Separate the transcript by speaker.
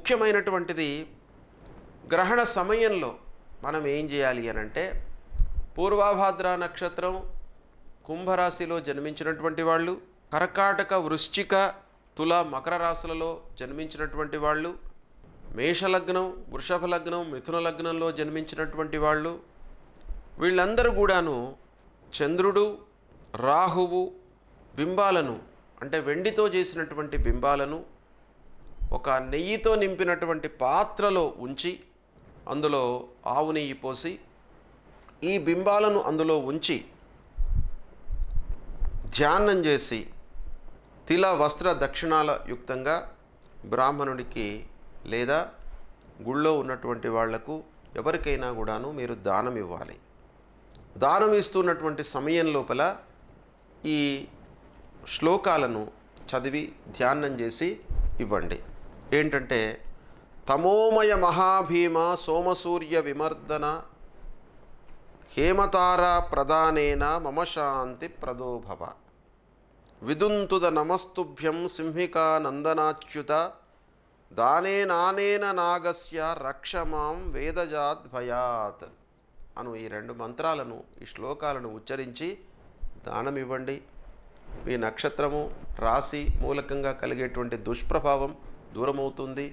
Speaker 1: ముఖ్యమైనటువంటిది గ్రహణ సమయంలో మనం ఏం చేయాలి అని అంటే, పూర్వాభాద్ర నక్షత్రం కుంభరాశిలో జన్మించినటువంటి వాళ్ళు, కర్కాటక వృశ్చిక తుల మకర రాశులలో జన్మించినటువంటి వాళ్ళు, మేషలగ్నం వృషభ లగ్నం మిథున లగ్నంలో జన్మించినటువంటి వాళ్ళు, వీళ్ళందరూ కూడాను చంద్రుడు రాహువు బింబాలను, అంటే వెండితో చేసినటువంటి బింబాలను ఒక నెయ్యితో నింపినటువంటి పాత్రలో ఉంచి అందులో ఆవు నెయ్యి పోసి ఈ బింబాలను అందులో ఉంచి ధ్యానం చేసి తిల వస్త్ర దక్షిణాల యుక్తంగా బ్రాహ్మణుడికి లేదా గుళ్ళో ఉన్నటువంటి వాళ్లకు ఎవరికైనా కూడాను మీరు దానం ఇవ్వాలి. దానం ఇస్తున్నటువంటి సమయం లోపల ఈ శ్లోకాలను చదివి ధ్యానం చేసి ఇవ్వండి. ఏంటంటే, తమోమయ మహాభీమ సోమసూర్య విమర్దన హేమతార ప్రదానేన మమ శాంతి ప్రదోభవ విదుంతుద నమస్తుభ్యం సింహికా నందనాచ్యుత దానేనానేన నాగస్య రక్షమాం వేదజాద్భయాత్ అను ఈ 2 మంత్రాలను, ఈ శ్లోకాలను ఉచ్చరించి దానమివ్వండి. మీ నక్షత్రము రాశి మూలకంగా కలిగేటువంటి దుష్ప్రభావం దూరమవుతుంది.